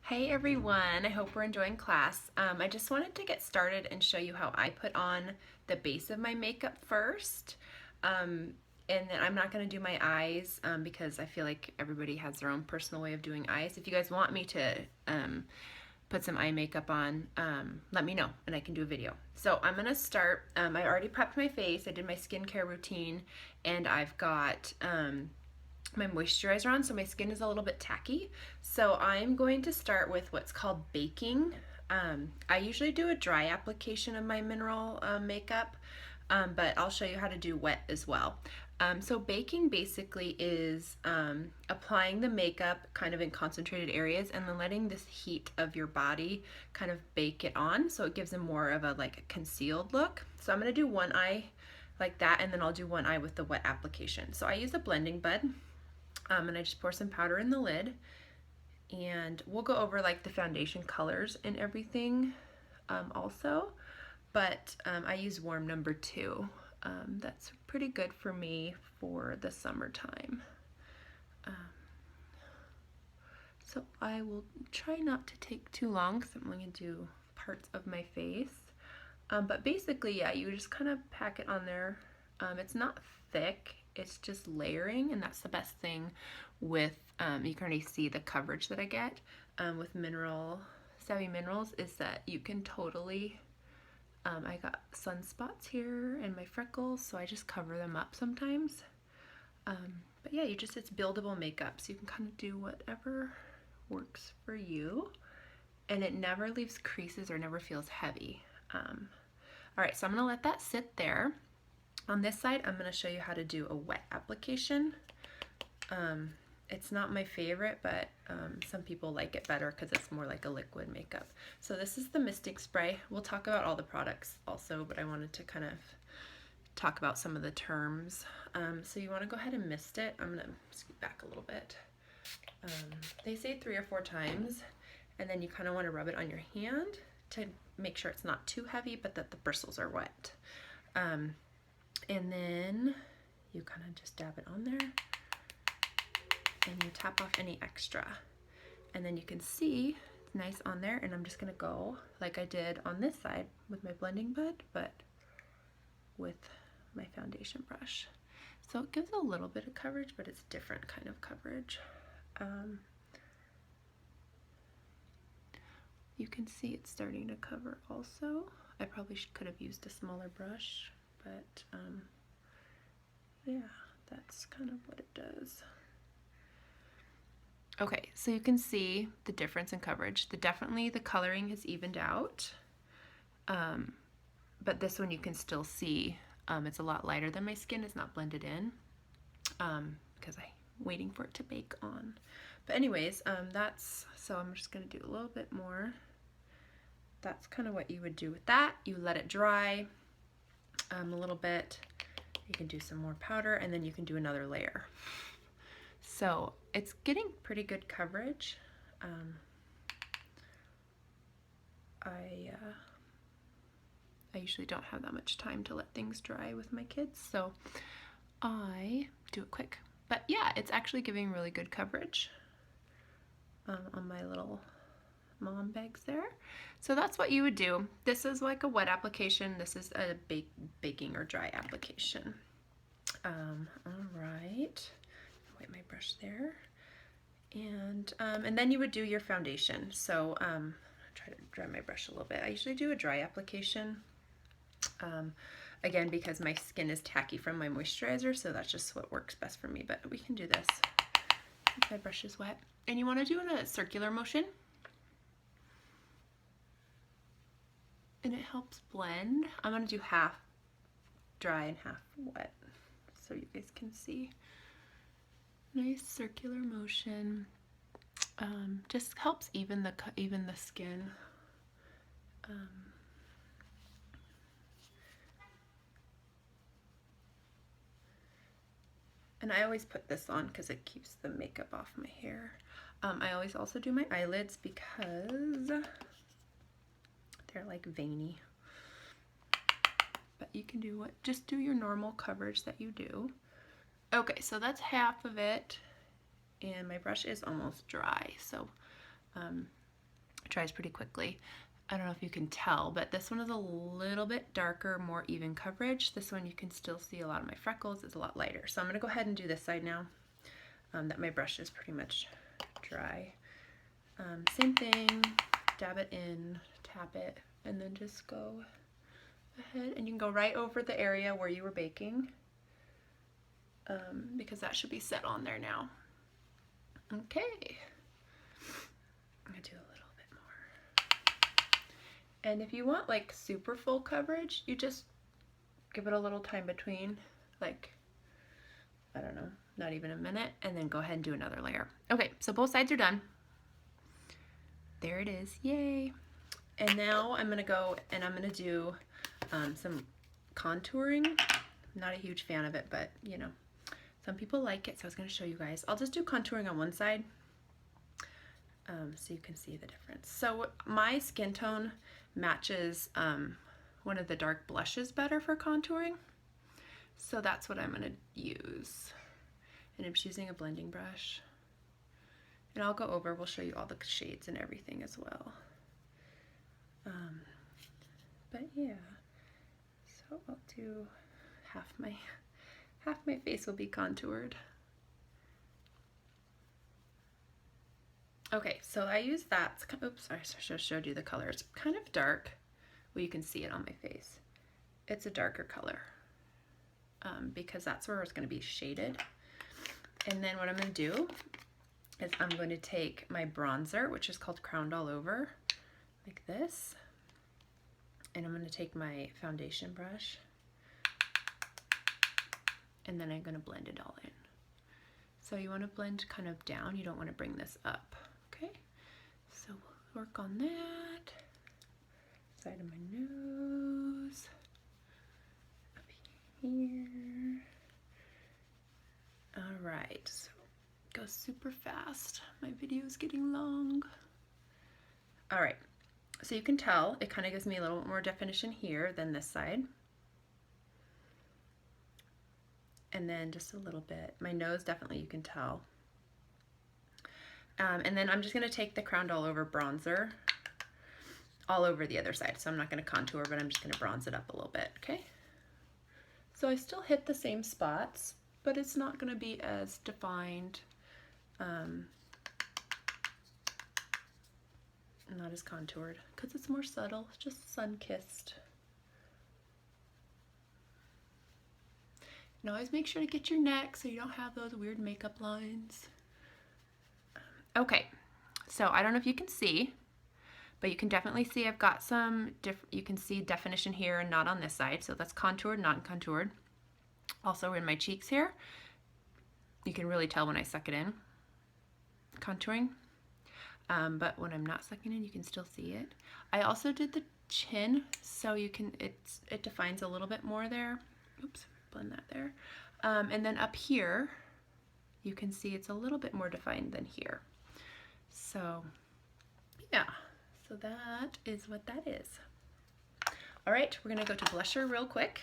Hey everyone, I hope we're enjoying class. I just wanted to get started and show you how I put on the base of my makeup first. And then I'm not going to do my eyes because I feel like everybody has their own personal way of doing eyes. If you guys want me to put some eye makeup on, let me know and I can do a video. So I'm going to start, I already prepped my face, I did my skincare routine, and I've got my moisturizer on, so my skin is a little bit tacky. So I'm going to start with what's called baking. I usually do a dry application of my mineral makeup, but I'll show you how to do wet as well. So baking basically is applying the makeup kind of in concentrated areas and then letting this heat of your body kind of bake it on, so it gives them more of a like a concealed look. So I'm going to do one eye like that, and then I'll do one eye with the wet application. So I use a blending bud. And I just pour some powder in the lid, and we'll go over like the foundation colors and everything also, but I use warm number 2. That's pretty good for me for the summertime. So I will try not to take too long because I'm going to do parts of my face. But basically, yeah, you just kind of pack it on there. It's not thick, it's just layering, and that's the best thing with, you can already see the coverage that I get with Savvy Minerals, is that you can totally, I got sunspots here and my freckles, so I just cover them up sometimes. But yeah, it's buildable makeup, so you can kind of do whatever works for you, and it never leaves creases or never feels heavy. All right, so I'm gonna let that sit there. On this side, I'm gonna show you how to do a wet application. It's not my favorite, but some people like it better because it's more like a liquid makeup. So this is the Mystic Spray. We'll talk about all the products also, but I wanted to kind of talk about some of the terms. So you wanna go ahead and mist it. I'm gonna scoot back a little bit. They say 3 or 4 times, and then you kind of wanna rub it on your hand to make sure it's not too heavy, but that the bristles are wet. And then you kind of just dab it on there, and you tap off any extra. And then you can see it's nice on there, and I'm just gonna go like I did on this side with my blending bud, but with my foundation brush. So it gives a little bit of coverage, but it's different kind of coverage. You can see it's starting to cover also. I probably could have used a smaller brush, but yeah, that's kind of what it does. Okay, so you can see the difference in coverage. Definitely the coloring has evened out, but this one you can still see it's a lot lighter than my skin. It's not blended in because I'm waiting for it to bake on. But anyways, so I'm just gonna do a little bit more. That's kind of what you would do with that. You let it dry a little bit. You can do some more powder, and then you can do another layer. So it's getting pretty good coverage. I usually don't have that much time to let things dry with my kids, so I do it quick. But yeah, it's actually giving really good coverage on my little mom bags there. So that's what you would do. This is like a wet application. This is a baking or dry application. All right, wipe my brush there, and then you would do your foundation. So try to dry my brush a little bit. I usually do a dry application. Again, because my skin is tacky from my moisturizer, so that's just what works best for me. But we can do this. My brush is wet, and you want to do it in a circular motion. And it helps blend. I'm going to do half dry and half wet so you guys can see. Nice circular motion. Just helps even the skin. And I always put this on because it keeps the makeup off my hair. I always also do my eyelids because they're like veiny. But you can do just do your normal coverage that you do. Okay, so that's half of it, and my brush is almost dry, so It dries pretty quickly. I don't know if you can tell, but this one is a little bit darker, more even coverage. This one you can still see a lot of my freckles. It's a lot lighter. So I'm gonna go ahead and do this side now, that my brush is pretty much dry. Same thing, dab it in, tap it, and then just go ahead, and you can go right over the area where you were baking, because that should be set on there now. Okay, I'm gonna do a little bit more. And if you want like super full coverage, you just give it a little time between, like, I don't know, not even a minute, and then go ahead and do another layer. Okay, so both sides are done. There it is, yay. And now I'm gonna go and I'm gonna do some contouring. I'm not a huge fan of it, but you know, some people like it, so I was gonna show you guys. I'll just do contouring on one side, so you can see the difference. So my skin tone matches one of the dark blushes better for contouring, so that's what I'm gonna use. And I'm just using a blending brush. And I'll go over, we'll show you all the shades and everything as well. But yeah, so I'll do half my face will be contoured. Okay, so I use that. Oops, sorry, I should have showed you the color. It's kind of dark. Well, you can see it on my face. It's a darker color because that's where it's going to be shaded. And then what I'm going to do is I'm going to take my bronzer, which is called Crowned All Over, like this. And I'm going to take my foundation brush, and then I'm going to blend it all in. So you want to blend kind of down, you don't want to bring this up, okay? So we'll work on that. Side of my nose, up here. All right, so go super fast. My video is getting long. All right. So you can tell it kind of gives me a little bit more definition here than this side. And then just a little bit. My nose, definitely you can tell. And then I'm just going to take the Crowned All Over bronzer all over the other side. So I'm not going to contour, but I'm just going to bronze it up a little bit, okay? So I still hit the same spots, but it's not going to be as defined. Not as contoured because it's more subtle, just sun-kissed. And always make sure to get your neck so you don't have those weird makeup lines. Okay, so I don't know if you can see, but you can definitely see I've got some, you can see definition here and not on this side, so that's contoured, not contoured. Also in my cheeks here, you can really tell when I suck it in, contouring. But when I'm not sucking in, you can still see it. I also did the chin, so you can, it defines a little bit more there. Oops, blend that there. And then up here, you can see it's a little bit more defined than here. So yeah, so that is what that is. All right, we're gonna go to blusher real quick.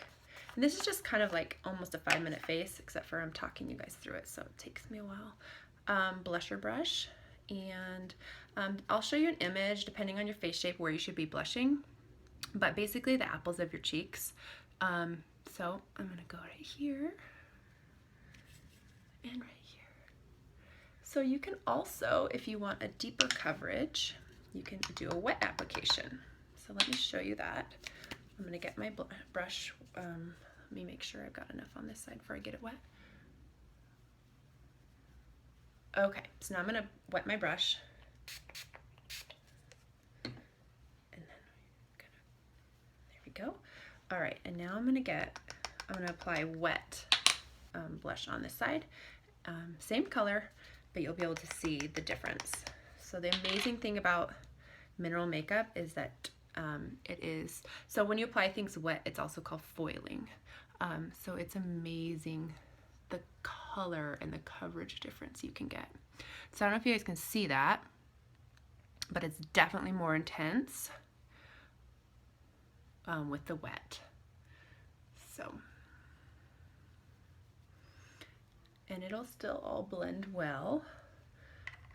And this is just kind of like almost a 5-minute face, except for I'm talking you guys through it, so it takes me a while. Blusher brush. And I'll show you an image depending on your face shape where you should be blushing, but basically the apples of your cheeks. So I'm gonna go right here and right here. So you can also, if you want a deeper coverage, you can do a wet application. So let me show you that. I'm gonna get my brush. Let me make sure I've got enough on this side before I get it wet. Okay, so now I'm gonna wet my brush. And then there we go. All right, and now I'm gonna apply wet blush on this side. Same color, but you'll be able to see the difference. So the amazing thing about mineral makeup is that so when you apply things wet, it's also called foiling. So it's amazing the color and the coverage difference you can get. So I don't know if you guys can see that, but it's definitely more intense with the wet. So, and it'll still all blend well.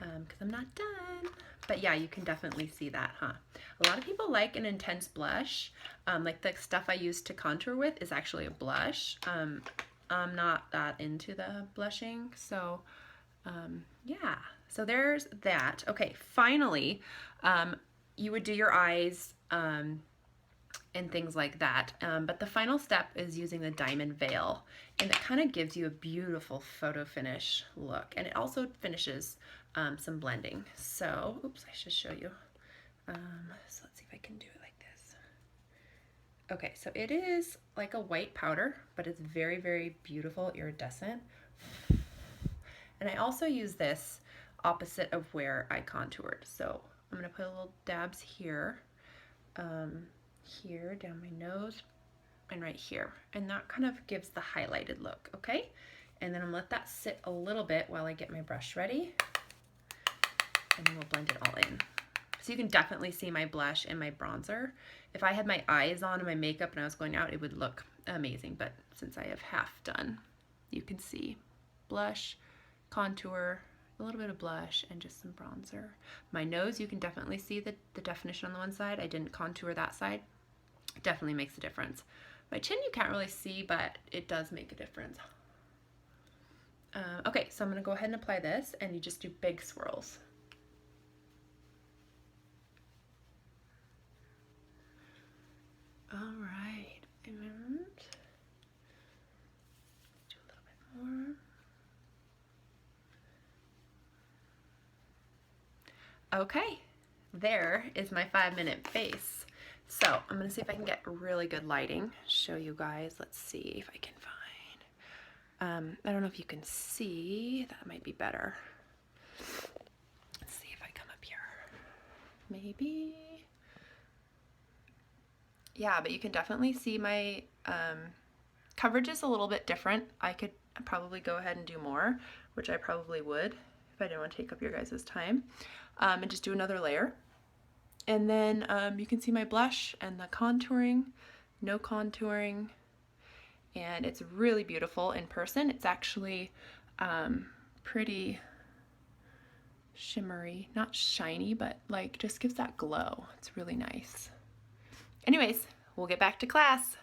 because I'm not done. But yeah, you can definitely see that, huh? A lot of people like an intense blush. Like the stuff I use to contour with is actually a blush. I'm not that into the blushing, so yeah. So there's that. Okay, finally, you would do your eyes and things like that. But the final step is using the Diamond Veil, and it kind of gives you a beautiful photo finish look, and it also finishes some blending. So, oops, I should show you. So let's see if I can do it like this. Okay, so it is like a white powder, but it's very, very beautiful, iridescent. And I also use this opposite of where I contoured. So I'm gonna put a little dabs here, here, down my nose, and right here. And that kind of gives the highlighted look, okay? And then I'm gonna let that sit a little bit while I get my brush ready. And then we'll blend it all in. So you can definitely see my blush and my bronzer. If I had my eyes on and my makeup and I was going out, it would look amazing. But since I have half done, you can see blush, contour, a little bit of blush, and just some bronzer. My nose, you can definitely see the definition on the one side. I didn't contour that side. It definitely makes a difference. My chin you can't really see, but it does make a difference. Okay, so I'm gonna go ahead and apply this, and you just do big swirls. All right, and do a little bit more. Okay, there is my 5-minute face. So I'm gonna see if I can get really good lighting, show you guys. Let's see if I can find, I don't know if you can see, that might be better. Let's see if I come up here. Maybe. Yeah, but you can definitely see my coverage is a little bit different. I could probably go ahead and do more, which I probably would if I didn't want to take up your guys' time, and just do another layer. And then you can see my blush and the contouring, no contouring, and it's really beautiful in person. It's actually pretty shimmery, not shiny, but like just gives that glow. It's really nice. Anyways, we'll get back to class.